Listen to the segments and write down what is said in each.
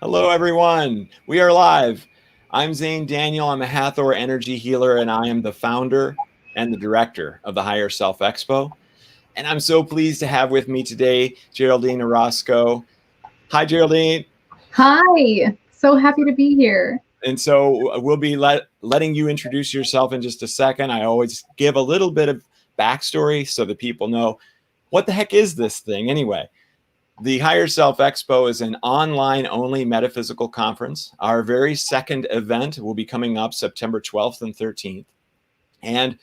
Hello, everyone. We are live. I'm Zane Daniel. I'm a Hathor energy healer, and I am the founder and the director of the Higher Self Expo. And I'm so pleased to have with me today Geraldine Orozco. Hi, Geraldine. Hi, so happy to be here. And so we'll be letting you introduce yourself in just a second. I always give a little bit of backstory so that people know what the heck is this thing anyway. The Higher Self Expo is an online only metaphysical conference. Our very second event will be coming up September 12th and 13th. And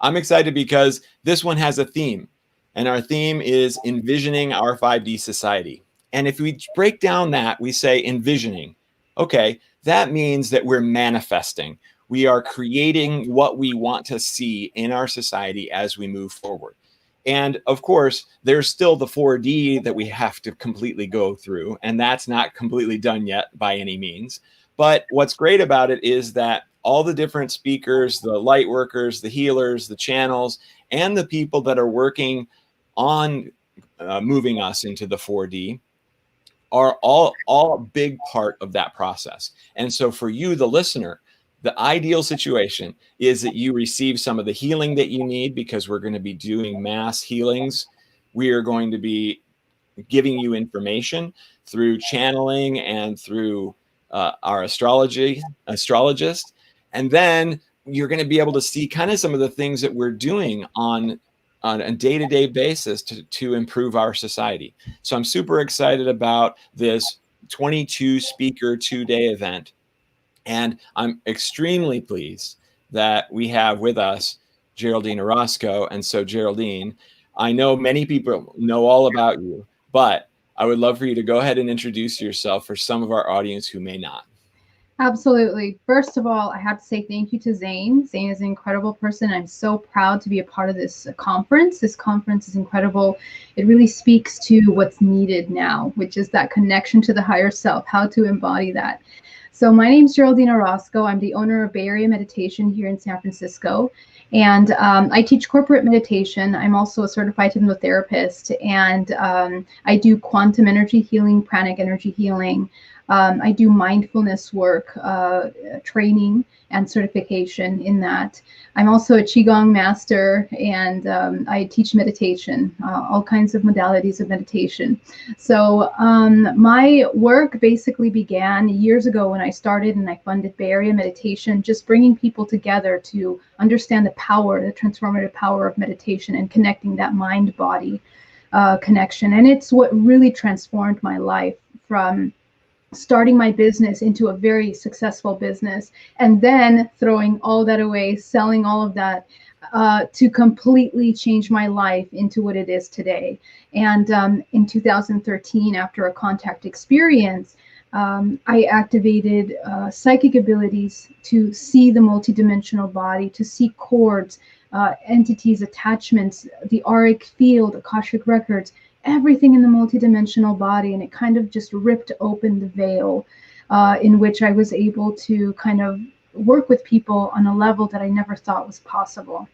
I'm excited because this one has a theme, and our theme is envisioning our 5D society. And if we break down that, we say envisioning. Okay, that means that we're manifesting. We are creating what we want to see in our society as we move forward. And of course, there's still the 4D that we have to completely go through, and that's not completely done yet by any means. But what's great about it is that all the different speakers, the light workers, the healers, the channels, and the people that are working on moving us into the 4D are all a big part of that process. And so for you, the listener, the ideal situation is that you receive some of the healing that you need, because we're going to be doing mass healings. We are going to be giving you information through channeling and through our astrologist. And then you're going to be able to see kind of some of the things that we're doing on a day-to-day basis to improve our society. So I'm super excited about this 22 speaker 2-day event. And I'm extremely pleased that we have with us Geraldine Orozco. And so, Geraldine, I know many people know all about you, but I would love for you to go ahead and introduce yourself for some of our audience who may not. Absolutely. First of all, I have to say thank you to Zane. Zane is an incredible person. I'm so proud to be a part of this conference. This conference is incredible. It really speaks to what's needed now, which is that connection to the higher self, how to embody that. So my name is Geraldine Orozco. I'm the owner of Bay Area Meditation here in San Francisco. And I teach corporate meditation. I'm also a certified hypnotherapist. And I do quantum energy healing, pranic energy healing. I do mindfulness work, training and certification in that. I'm also a Qigong master, and I teach meditation, all kinds of modalities of meditation. So my work basically began years ago when I started and I funded Bay Area Meditation, just bringing people together to understand the power, the transformative power of meditation and connecting that mind-body connection. And it's what really transformed my life from starting my business into a very successful business, and then throwing all that away, selling all of that to completely change my life into what it is today. And in 2013, after a contact experience, I activated psychic abilities to see the multidimensional body, to see cords, entities, attachments, the auric field, Akashic records, everything in the multidimensional body, and it kind of just ripped open the veil in which I was able to kind of work with people on a level that I never thought was possible.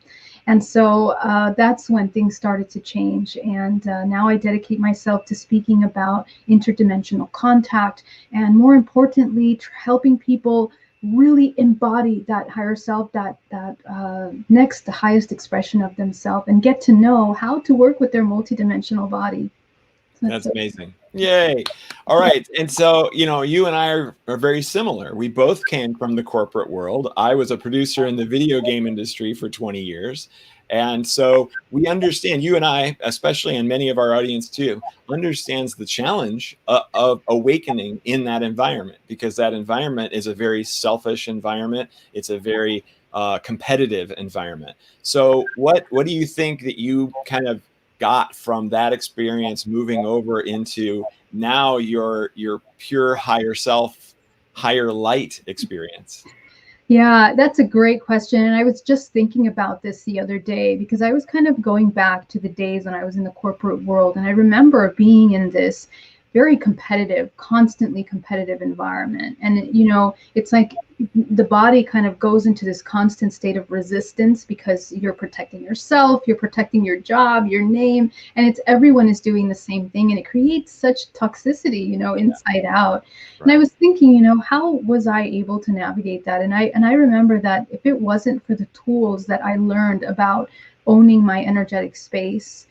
And so that's when things started to change. And now I dedicate myself to speaking about interdimensional contact, and more importantly, helping people really embody that higher self, that next, the highest expression of themselves, and get to know how to work with their multidimensional body. So That's amazing. Yay. All right. And so, you and I are very similar. We both came from the corporate world. I was a producer in the video game industry for 20 years. And so we understand, you and I, especially, and many of our audience too, understands the challenge of awakening in that environment, because that environment is a very selfish environment. It's a very competitive environment. So what do you think that you kind of got from that experience moving over into now your pure higher self, higher light experience? Yeah, that's a great question. And I was just thinking about this the other day, because I was kind of going back to the days when I was in the corporate world. And I remember being in this very competitive, constantly competitive environment. And, you know, it's like the body kind of goes into this constant state of resistance because you're protecting yourself, you're protecting your job, your name, and it's everyone is doing the same thing. And it creates such toxicity, you know, inside out. Right. And I was thinking, you know, how was I able to navigate that? And I remember that if it wasn't for the tools that I learned about owning my energetic space,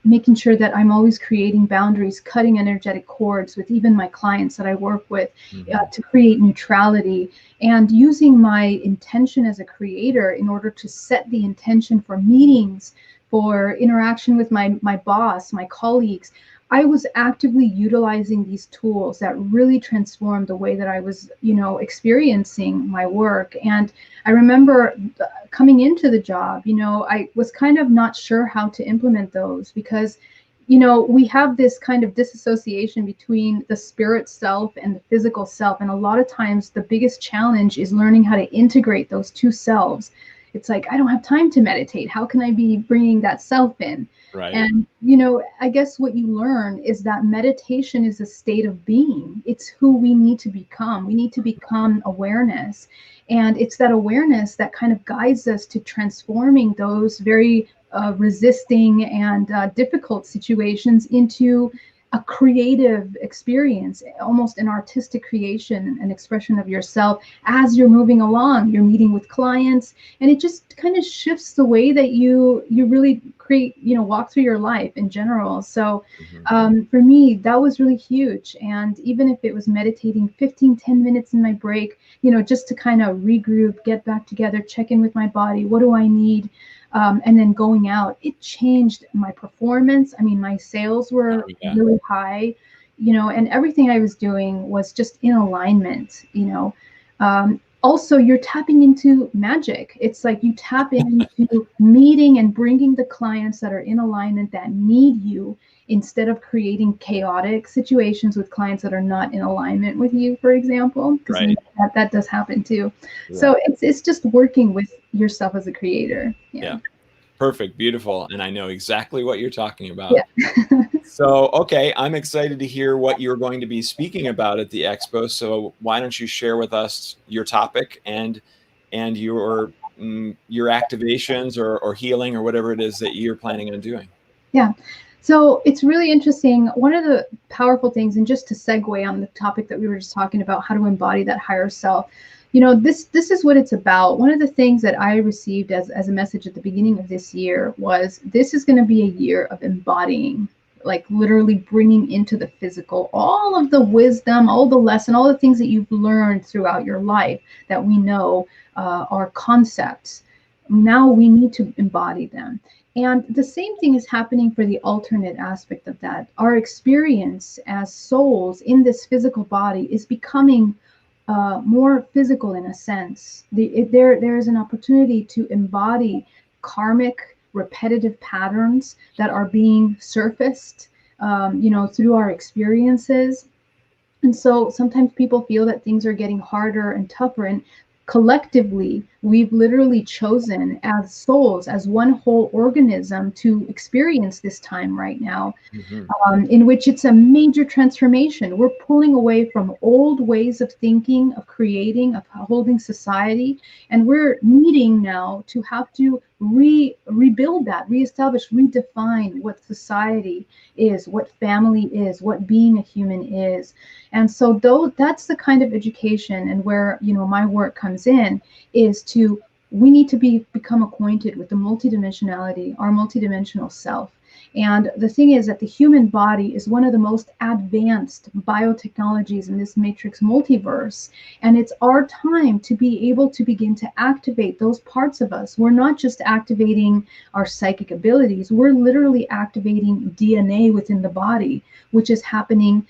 making sure that I'm always creating boundaries, cutting energetic cords with even my clients that I work with, to create neutrality, and using my intention as a creator in order to set the intention for meetings, for interaction with my boss, my colleagues. I was actively utilizing these tools that really transformed the way that I was, you know, experiencing my work. And I remember coming into the job, you know, I was kind of not sure how to implement those because, you know, we have this kind of disassociation between the spirit self and the physical self. And a lot of times the biggest challenge is learning how to integrate those two selves. It's like, I don't have time to meditate. How can I be bringing that self in? Right. And, you know, I guess what you learn is that meditation is a state of being. It's who we need to become. We need to become awareness. And it's that awareness that kind of guides us to transforming those very resisting and difficult situations into a creative experience, almost an artistic creation, an expression of yourself as you're moving along. You're meeting with clients, and it just kind of shifts the way that you really create, you know, walk through your life in general. So for me, that was really huge. And even if it was meditating 10 minutes in my break, you know, just to kind of regroup, get back together, check in with my body, what do I need? And then going out, it changed my performance. I mean, my sales were really high, you know, and everything I was doing was just in alignment, you know. Also, you're tapping into magic. It's like you tap into meeting and bringing the clients that are in alignment, that need you, instead of creating chaotic situations with clients that are not in alignment with you, for example, because that does happen too. Yeah. So it's just working with yourself as a creator. Yeah. Perfect. Beautiful. And I know exactly what you're talking about. Yeah. So, okay, I'm excited to hear what you're going to be speaking about at the Expo. So why don't you share with us your topic and your activations or healing or whatever it is that you're planning on doing? Yeah. So it's really interesting. One of the powerful things, and just to segue on the topic that we were just talking about, how to embody that higher self, you know, this is what it's about. One of the things that I received as a message at the beginning of this year was, this is going to be a year of embodying, like literally bringing into the physical all of the wisdom, all the lesson, all the things that you've learned throughout your life that we know are concepts. Now we need to embody them. And the same thing is happening for the alternate aspect of that. Our experience as souls in this physical body is becoming more physical in a sense. There is an opportunity to embody karmic, repetitive patterns that are being surfaced, you know, through our experiences. And so sometimes people feel that things are getting harder and tougher, and collectively, we've literally chosen as souls, as one whole organism, to experience this time right now, in which it's a major transformation. We're pulling away from old ways of thinking, of creating, of holding society, and we're needing now to have to rebuild that, reestablish, redefine what society is, what family is, what being a human is. And so that's the kind of education, and where, you know, my work comes in, is we need to become acquainted with the multidimensionality, our multidimensional self. And the thing is that the human body is one of the most advanced biotechnologies in this matrix multiverse. And it's our time to be able to begin to activate those parts of us. We're not just activating our psychic abilities, we're literally activating DNA within the body, which is happening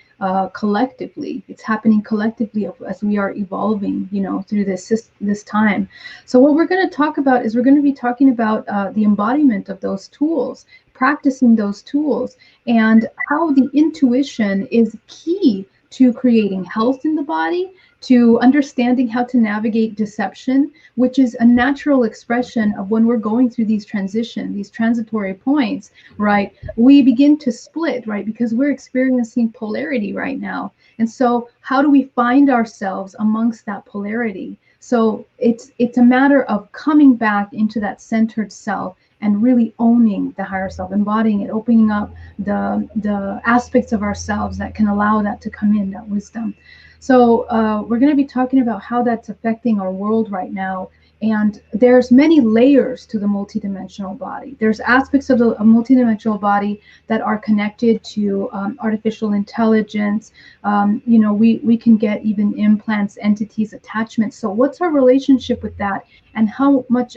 collectively. It's happening collectively as we are evolving, you know, through this time. So what we're going to talk about is, we're going to be talking about the embodiment of those tools, practicing those tools, and how the intuition is key to creating health in the body, to understanding how to navigate deception, which is a natural expression of when we're going through these these transitory points, right? We begin to split, right? Because we're experiencing polarity right now. And so how do we find ourselves amongst that polarity? So it's a matter of coming back into that centered self and really owning the higher self, embodying it, opening up the aspects of ourselves that can allow that to come in, that wisdom. So we're going to be talking about how that's affecting our world right now. And there's many layers to the multidimensional body. There's aspects of the multidimensional body that are connected to artificial intelligence. We can get even implants, entities, attachments. So what's our relationship with that? And how much,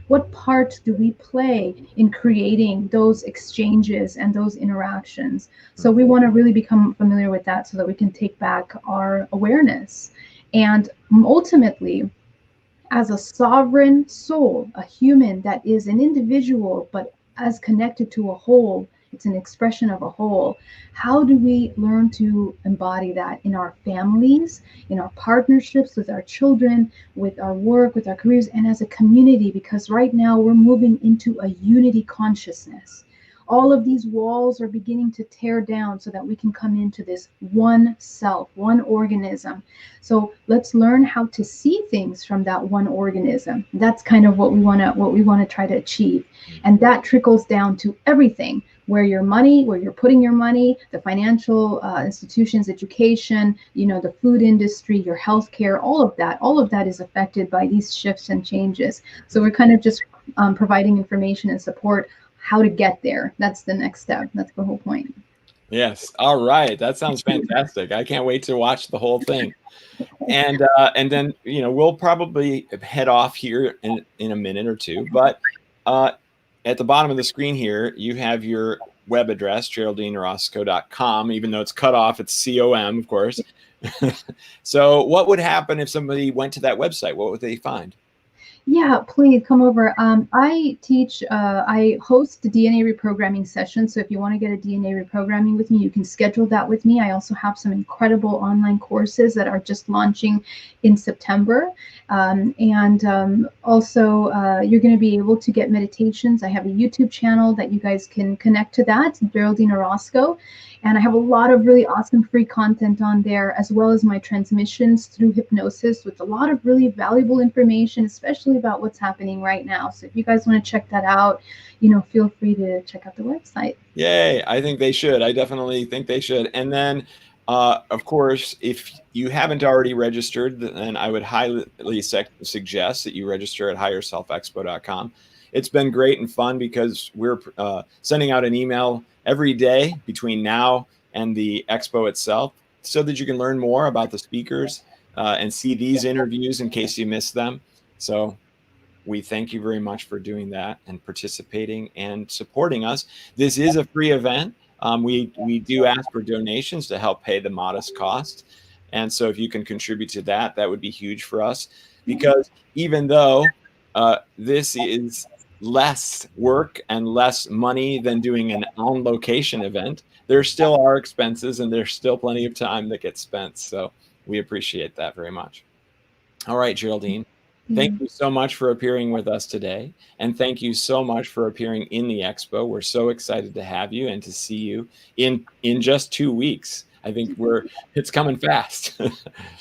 what part do we play in creating those exchanges and those interactions? So we want to really become familiar with that so that we can take back our awareness. And ultimately, as a sovereign soul, a human that is an individual, but as connected to a whole, it's an expression of a whole. How do we learn to embody that in our families, in our partnerships with our children, with our work, with our careers, and as a community? Because right now we're moving into a unity consciousness. All of these walls are beginning to tear down so that we can come into this one self, one organism. So let's learn how to see things from that one organism. That's kind of what we want to try to achieve. And that trickles down to everything, where you're putting your money, the financial institutions, education, the food industry, your healthcare, all of that is affected by these shifts and changes. So we're kind of just providing information and support how to get there. That's the next step. That's the whole point. Yes. All right. That sounds fantastic. I can't wait to watch the whole thing. And then, we'll probably head off here in a minute or two. But at the bottom of the screen here, you have your web address, GeraldineOrozco.com. Even though it's cut off, it's COM, of course. So what would happen if somebody went to that website? What would they find? Yeah, please come over. I host the DNA reprogramming sessions. So if you want to get a DNA reprogramming with me, you can schedule that with me. I also have some incredible online courses that are just launching in September. Also, you're going to be able to get meditations. I have a YouTube channel that you guys can connect to that, Geraldine Orozco. And I have a lot of really awesome free content on there, as well as my transmissions through hypnosis with a lot of really valuable information, especially about what's happening right now. So if you guys want to check that out, feel free to check out the website. Yay. I think they should. I definitely think they should. And then, of course, if you haven't already registered, then I would highly suggest that you register at higherselfexpo.com. It's been great and fun because we're sending out an email every day between now and the expo itself so that you can learn more about the speakers and see these interviews in case you missed them. So we thank you very much for doing that and participating and supporting us. This is a free event. We do ask for donations to help pay the modest cost. And so if you can contribute to that, that would be huge for us, because even though this is less work and less money than doing an on-location event, there still are expenses and there's still plenty of time that gets spent. So we appreciate that very much. All right, Geraldine, thank you so much for appearing with us today. And thank you so much for appearing in the expo. We're so excited to have you and to see you in just 2 weeks. I think it's coming fast. I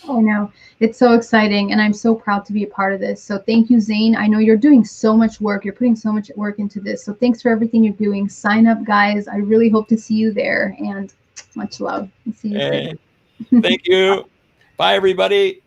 know. It's so exciting, and I'm so proud to be a part of this. So thank you, Zane. I know you're doing so much work. You're putting so much work into this. So thanks for everything you're doing. Sign up, guys. I really hope to see you there, and much love. See you soon. Thank you. Bye, everybody.